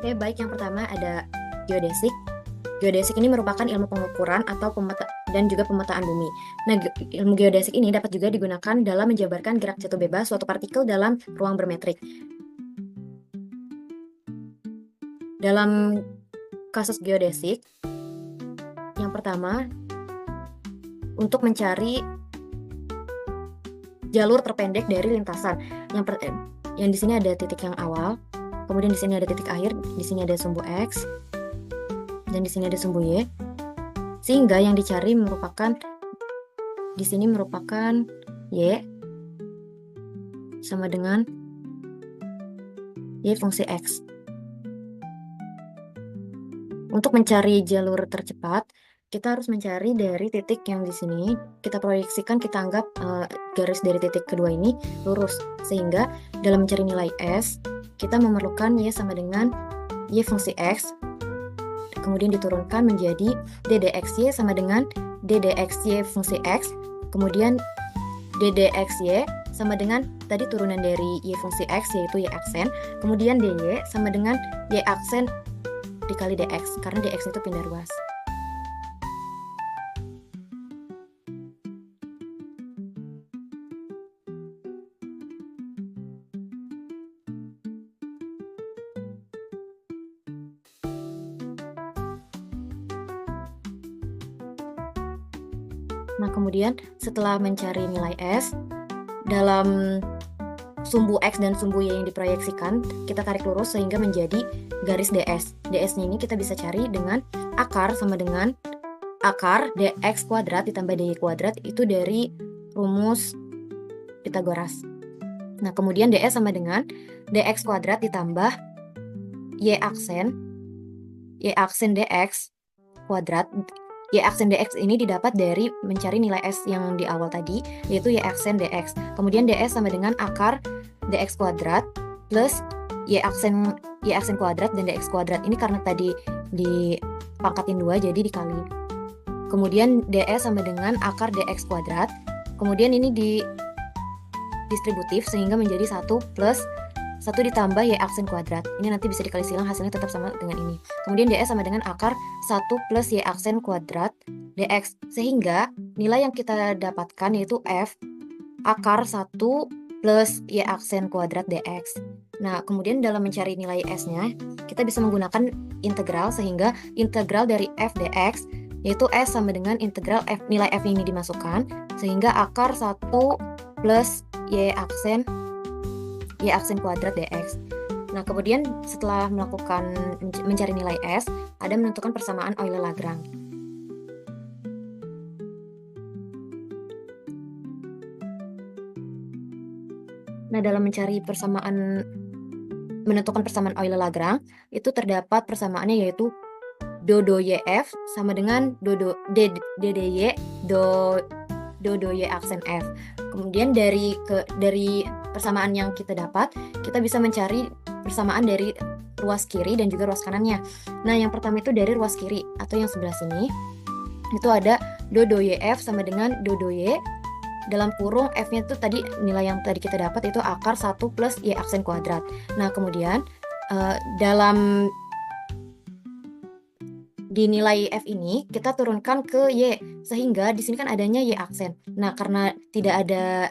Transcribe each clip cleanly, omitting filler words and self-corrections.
Oke, baik. Yang pertama ada geodesik. Geodesik ini merupakan ilmu pengukuran atau dan juga pemetaan bumi. Nah, ilmu geodesik ini dapat juga digunakan dalam menjabarkan gerak jatuh bebas suatu partikel dalam ruang bermetrik. Dalam kasus geodesik, yang pertama, untuk mencari jalur terpendek dari lintasan. Yang di sini ada titik yang awal, kemudian di sini ada titik akhir, di sini ada sumbu X, dan di sini ada sumbu Y. Sehingga yang dicari di sini merupakan Y sama dengan Y fungsi X. Untuk mencari jalur tercepat, kita harus mencari dari titik yang di sini, kita proyeksikan, kita anggap garis dari titik kedua ini lurus. Sehingga dalam mencari nilai S, kita memerlukan Y sama dengan Y fungsi X, kemudian diturunkan menjadi ddxy sama dengan ddxy fungsi X, kemudian ddxy sama dengan tadi turunan dari Y fungsi X, yaitu Y aksen, kemudian dy sama dengan Y aksen dikali dx, karena dx itu pindah ruas. Nah, kemudian setelah mencari nilai S, dalam sumbu X dan sumbu Y yang diproyeksikan, kita tarik lurus sehingga menjadi garis DS. DS-nya ini kita bisa cari dengan akar sama dengan akar dx kuadrat ditambah dy kuadrat, itu dari rumus Pitagoras. Nah, kemudian ds sama dengan dx kuadrat ditambah y aksen dx kuadrat. Y aksen dx ini didapat dari mencari nilai S yang di awal tadi, yaitu Y aksen dx. Kemudian ds sama dengan akar dx kuadrat plus Y aksen kuadrat dan dx kuadrat. Ini karena tadi dipangkatin 2 jadi dikali. Kemudian ds sama dengan akar dx kuadrat. Kemudian ini distributif sehingga menjadi 1 plus 1 ditambah Y aksen kuadrat. Ini nanti bisa dikali silang, hasilnya tetap sama dengan ini. Kemudian ds sama dengan akar 1 plus Y aksen kuadrat dx. Sehingga nilai yang kita dapatkan yaitu F akar 1 plus Y aksen kuadrat dx. Nah, kemudian dalam mencari nilai S-nya, kita bisa menggunakan integral, sehingga integral dari F dx yaitu S sama dengan integral F, nilai F ini dimasukkan, sehingga akar 1 plus Y aksen kuadrat dx. Nah, kemudian setelah melakukan mencari nilai S, ada menentukan persamaan Euler-Lagrange. Nah, dalam menentukan persamaan Euler-Lagrange, itu terdapat persamaannya yaitu do YF sama dengan DDY do Y aksen F. Kemudian dari persamaan yang kita dapat, kita bisa mencari persamaan dari ruas kiri dan juga ruas kanannya. Nah, yang pertama itu dari ruas kiri atau yang sebelah sini. Itu ada do YF sama dengan do Y dalam kurung F-nya itu tadi nilai yang tadi kita dapat itu akar 1 plus Y aksen kuadrat. Nah, kemudian di nilai F ini kita turunkan ke Y, sehingga di sini kan adanya Y aksen. Nah, karena tidak ada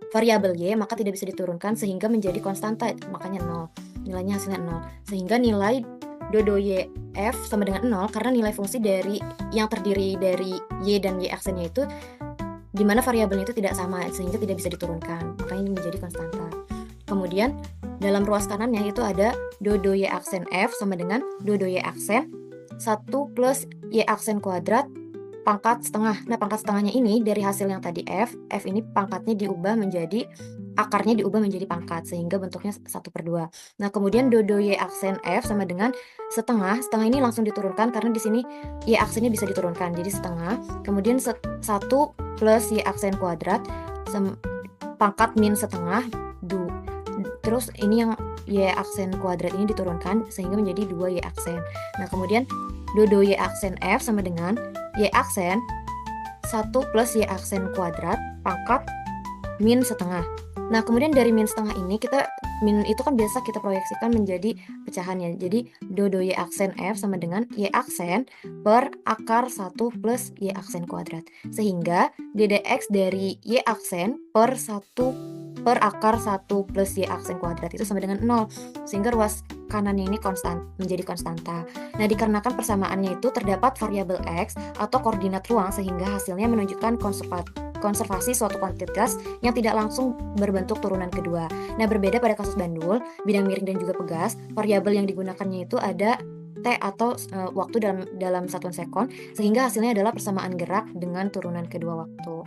variabel Y, maka tidak bisa diturunkan sehingga menjadi konstanta, makanya 0. Nilainya hasilnya 0. Sehingga nilai do Y F sama dengan 0 karena nilai fungsi yang terdiri dari Y dan Y aksennya itu di mana variabelnya itu tidak sama, sehingga tidak bisa diturunkan. Makanya ini menjadi konstanta. Kemudian dalam ruas kanannya itu ada do Y aksen F sama dengan do Y aksen 1 plus Y aksen kuadrat pangkat setengah. Nah, pangkat setengahnya ini dari hasil yang tadi F ini pangkatnya akarnya diubah menjadi pangkat, sehingga bentuknya 1/2. Nah, kemudian do Y aksen F sama dengan setengah ini langsung diturunkan karena di sini Y aksennya bisa diturunkan, jadi setengah. Kemudian 1 plus Y aksen kuadrat pangkat min setengah, terus ini yang Y aksen kuadrat ini diturunkan sehingga menjadi 2 Y aksen. Nah, kemudian do Y aksen F sama dengan Y aksen 1 plus Y aksen kuadrat pangkat min setengah. Nah, kemudian dari min setengah ini min itu kan biasa kita proyeksikan menjadi pecahannya. Jadi do y aksen F sama dengan y aksen per akar 1 plus y aksen kuadrat. Sehingga ddx dari y aksen per akar 1 plus y aksen kuadrat itu sama dengan 0. Sehingga ruas kanannya ini menjadi konstanta. Nah, dikarenakan persamaannya itu terdapat variabel x atau koordinat ruang sehingga hasilnya menunjukkan konservasi suatu kuantitas yang tidak langsung berbentuk turunan kedua. Nah, berbeda pada kasus bandul, bidang miring dan juga pegas, variabel yang digunakannya itu ada T atau waktu dalam satuan sekon, sehingga hasilnya adalah persamaan gerak dengan turunan kedua waktu.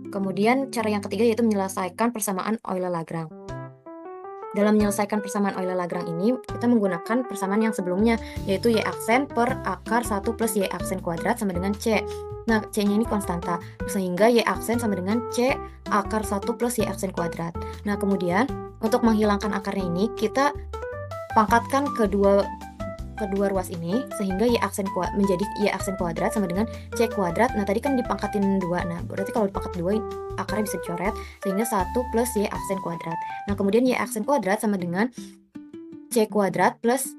Kemudian cara yang ketiga yaitu menyelesaikan persamaan Euler-Lagrange. Dalam menyelesaikan persamaan Euler-Lagrange ini, kita menggunakan persamaan yang sebelumnya, yaitu y aksen per akar 1 plus y aksen kuadrat sama dengan C. Nah, C-nya ini konstanta, sehingga y aksen sama dengan C akar 1 plus y aksen kuadrat. Nah, kemudian untuk menghilangkan akarnya ini, kita pangkatkan kedua ruas ini, sehingga y aksen menjadi y aksen kuadrat sama dengan C kuadrat. Nah, tadi kan dipangkatin 2, nah berarti kalau dipangkat 2, akarnya bisa dicoret, sehingga 1 plus y aksen kuadrat. Nah, kemudian y aksen kuadrat sama dengan C kuadrat plus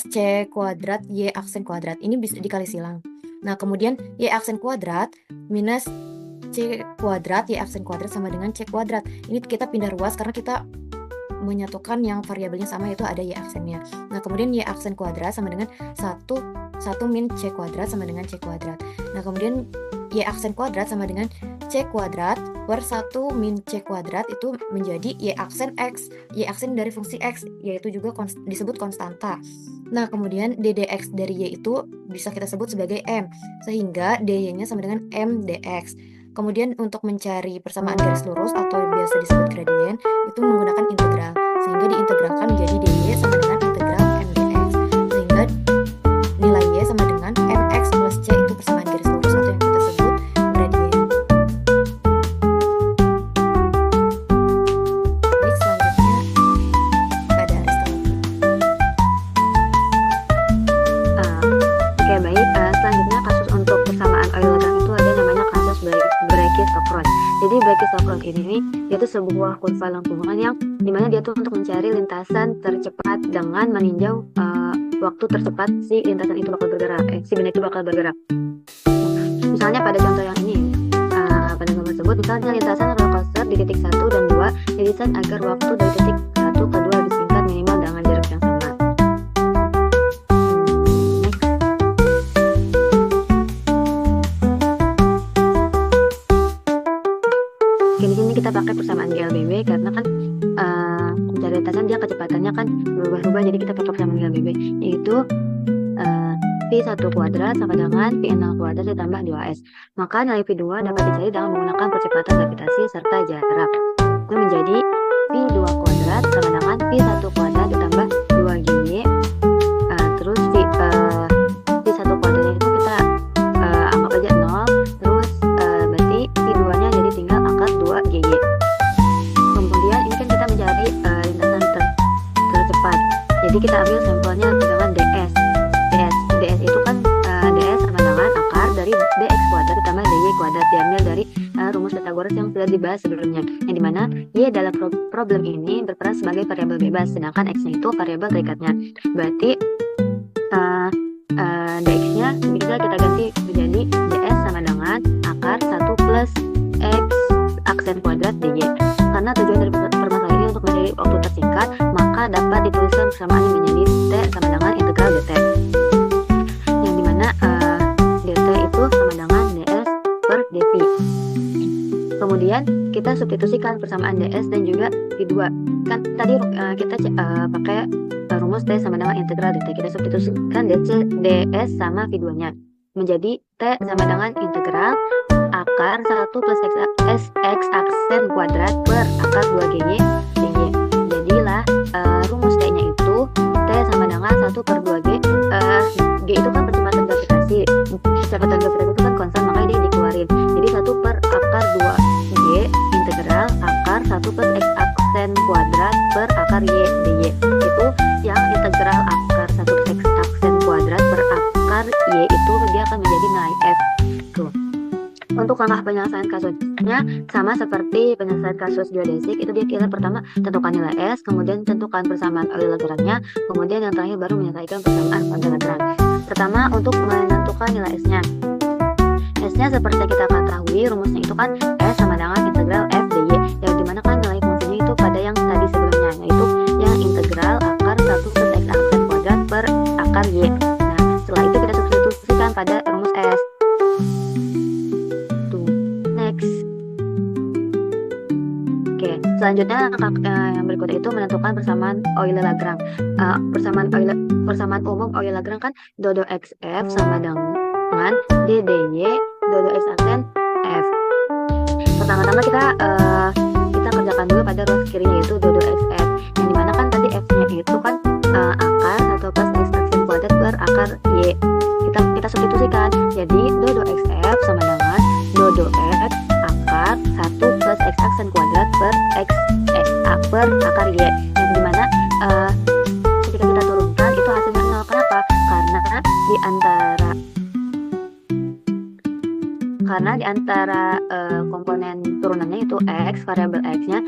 C kuadrat y aksen kuadrat. Ini bisa dikali silang. Nah, kemudian y aksen kuadrat minus C kuadrat y aksen kuadrat sama dengan C kuadrat. Ini kita pindah ruas karena kita menyatukan yang variabelnya sama, yaitu ada y aksennya. Nah, kemudian y aksen kuadrat sama dengan 1 min C kuadrat sama dengan C kuadrat. Nah, kemudian y aksen kuadrat sama dengan C kuadrat per 1 min C kuadrat itu menjadi y aksen X, y aksen dari fungsi X, yaitu juga disebut konstanta. Nah, kemudian ddx dari y itu bisa kita sebut sebagai M, sehingga dy-nya sama dengan M dx. Kemudian untuk mencari persamaan garis lurus atau biasa disebut gradien, itu menggunakan integral, sehingga diintegralkan menjadi dy sama dengan integral M dx. Sehingga nilai y sama dengan mx plus c itu persamaan garis lurus atau yang kita sebut gradien. Baik, selanjutnya pada Aristoteles. Oke, baik. Selanjutnya kasus untuk persamaan Euler-Lagrange itu ada namanya kasus Brachistochrone. Jadi Brachistochrone ini yaitu sebuah kurva lengkungan yang dimana dia tuh untuk mencari lintasan tercepat dengan meninjau waktu tercepat si lintasan itu bakal bergerak, si benda itu bakal bergerak. Misalnya pada contoh yang ini, pada gambar tersebut, misalnya lintasan roller coaster di titik 1 dan 2 didesain agar waktu dari titik 1 ke 2 disingkat minimal dengan jarak yang sama. Di sini kita pakai persamaan GLBB karena kan mencari lintasan dia kecepatannya kan berubah-ubah, jadi kita pakai persamaan GLBB, yaitu V1 kuadrat sama dengan V0 kuadrat ditambah 2S. Maka nilai V2 dapat dicari dengan menggunakan percepatan gravitasi serta jarak. Itu menjadi V2 kuadrat sama dengan V1 kuadrat ditambah 2GY. Terus V1 kuadrat itu kita anggap aja 0. Terus berarti V2-nya jadi tinggal angka 2GY. Kemudian ini kan kita mencari lintasan tercepat. Jadi kita ambil sampelnya dengan DS. DS itu kan DS sama dengan akar dari dx kuadrat ditambah dy kuadrat, diambil dari rumus Pythagoras yang sudah dibahas sebelumnya, yang dimana y dalam problem ini berperan sebagai variabel bebas, sedangkan x-nya itu variabel terikatnya. Berarti dx-nya bisa kita ganti menjadi ds sama dengan akar 1 plus x aksen kuadrat dy. Karena tujuan dari permasalahan ini untuk menjadi waktu tersingkat, maka dapat dituliskan persamaan yang menjadi t sama dengan integral dt. Dt itu sama dengan ds per dv. Kemudian kita substitusikan persamaan ds dan juga v2. Kan tadi kita pakai rumus t sama dengan integral dt. Kita substitusikan ds sama v2-nya menjadi t sama dengan integral akar 1 plus x aksen kuadrat per akar 2GY dy. Jadilah rumus t-nya itu t sama dengan 1 per 2g. G itu kan percepatan gravitasi. Percepatan gravitasi itu kan konstan, makanya dia dikeluarin. Jadi 1 per akar 2g integral akar 1 plus x aksen kuadrat per akar y dy. Itu yang integral akar 1 plus x aksen kuadrat per akar y itu dia akan menjadi nilai f. Tuh. Untuk Untuk langkah penyelesaian kasusnya sama seperti penyelesaian kasus geodesik, itu kita pertama tentukan nilai S, kemudian tentukan persamaan Euler-Lagrange, kemudian yang terakhir baru menyelesaikan persamaan Euler-Lagrange. Pertama, untuk menentukan nilai S-nya. S-nya seperti kita ketahui rumusnya itu kan S sama dengan integral f dy, yang dimana kan nilai fungsinya itu pada yang tadi sebelumnya, yaitu yang integral akar 1 plus x aksen kuadrat per akar y. Nah, setelah itu kita substitusikan pada rumus S. Next. Oke, selanjutnya yang berikutnya itu menentukan persamaan Euler-Lagrange. Persamaan umum Euler-Lagrange kan dodo xf sama dengan d dy dodo x aksen f. Pertama-tama kita kerjakan dulu pada ruas kirinya, yaitu dodo xf, yang dimana kan tadi f-nya itu kan akar 1 plus x aksen kuadrat per akar y. Kita substitusikan, jadi dodo xf sama dengan dodo x akar 1 plus x aksen kuadrat per per akar y, yang dimana ketika kita turunkan itu hasilnya 0. Kenapa? Karena di antara komponen turunannya itu x, variabel x-nya,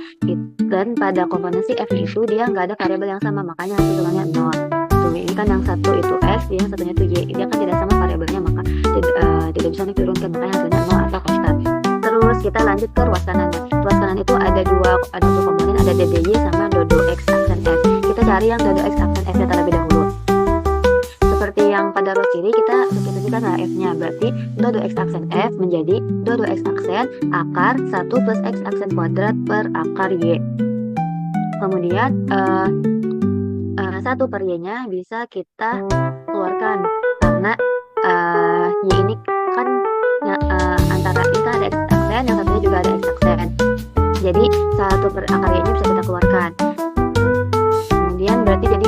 dan pada komponen si f itu dia nggak ada variabel yang sama, makanya hasilnya 0. Tuh, ini kan yang satu itu x, yang satunya itu y, dia kan tidak sama variabelnya, maka tidak bisa diturunkan, makanya hasilnya 0 atau konstan. Terus kita lanjut ke ruas kanan. Ruas kanan itu ada dua komponen, ada ddy sama dodo x aksen f. Kita cari yang dodo x aksen f-nya terlebih dahulu. Seperti yang pada ruas kiri, kita substitusikan f-nya, berarti dodo x aksen f menjadi dodo x aksen akar 1 plus x aksen kuadrat per akar y. Kemudian 1 per y-nya bisa kita keluarkan, karena y ini kan antara ini kan ada x aksen, yang satunya juga ada x aksen, jadi 1 per akar y-nya bisa kita keluarkan. Kemudian berarti jadi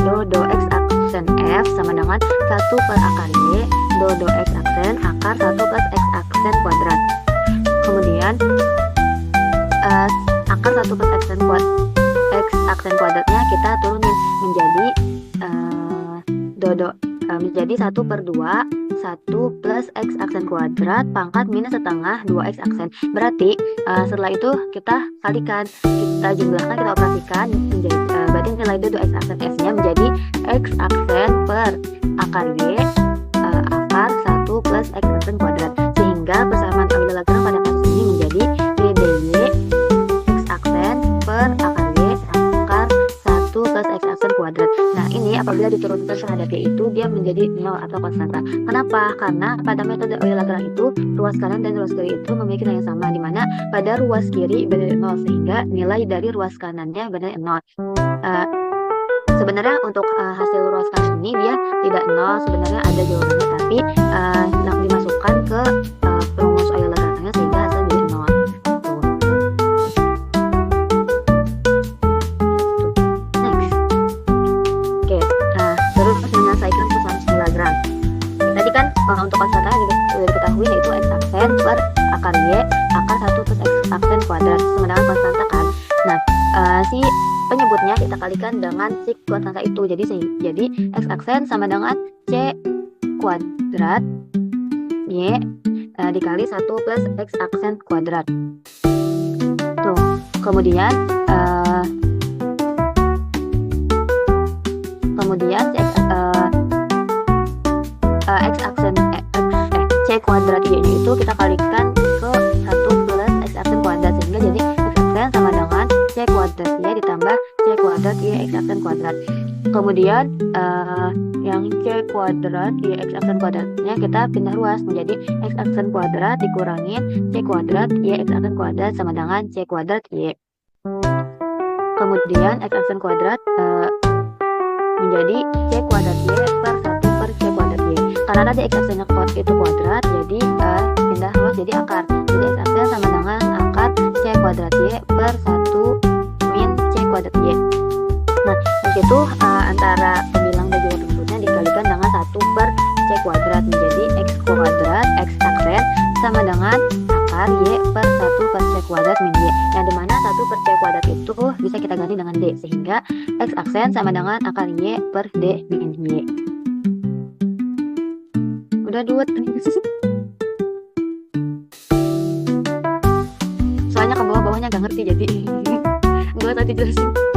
dodo x aksen f sama dengan 1 per akar y dodo x aksen akar 1 plus x aksen kuadrat. Kemudian akar 1 plus x aksen kuadratnya kita turunin menjadi menjadi 1 per 2 1 plus x aksen kuadrat pangkat minus setengah 2x aksen. Berarti setelah itu kita kalikan, kita jumlahkan, kita operasikan menjadi berarti nilai dodo x aksen f-nya menjadi x aksen per akar y akar 1 plus x aksen kuadrat, sehingga persamaan Euler-Lagrange pada kasus ini menjadi d dy x aksen per akar y akar 1 plus x aksen kuadrat. Nah, ini apabila diturunkan terhadap y itu dia menjadi 0 atau konstanta. Kenapa? Karena pada metode Euler-Lagrange itu ruas kanan dan ruas kiri itu memiliki nilai yang sama, di mana pada ruas kiri benar 0, sehingga nilai dari ruas kanannya benar 0. Sebenarnya untuk hasil ruas kanan ini dia tidak 0, sebenarnya ada jawabannya, tapi dimasukkan ke rumus Euler-Lagrange sehingga hasil menjadi 0. Menyelesaikan persamaan Euler-Lagrange. Tadi kan untuk konstanta sudah diketahui, yaitu x aksen per akar y akar 1 plus x aksen kuadrat sama dengan konstanta kan. Nah, si penyebutnya kita kalikan dengan si konstanta itu, jadi x aksen sama dengan c kuadrat y dikali 1 plus x aksen kuadrat. Tuh, kemudian x aksen c kuadrat y nya itu kita kalikan ke 1 plus x aksen kuadrat, sehingga jadi x aksen sama dengan c kuadrat y ditambah c kuadrat y x aksen kuadrat. Kemudian yang c kuadrat y x aksen kuadratnya kita pindah ruas menjadi x aksen kuadrat dikurangin c kuadrat y x aksen kuadrat sama dengan c kuadrat y. Kemudian x aksen kuadrat menjadi c kuadrat y per 1 per c kuadrat y. Karena tadi x aksennya itu kuadrat, jadi pindah ruas jadi akar. Jadi x aksen sama dengan akar c kuadrat y per 1 min c kuadrat y. Nah, di situ antara pembilang dan juga penjemputnya dikalikan dengan 1 per c kuadrat menjadi x kuadrat x aksen sama dengan akar y per 1 per c kuadrat min y, yang dimana 1 per c kuadrat itu bisa kita ganti dengan d, sehingga x aksen sama dengan akar y per d min y. Udah 2. soalnya nggak ngerti jadi nggak usah dijelasin.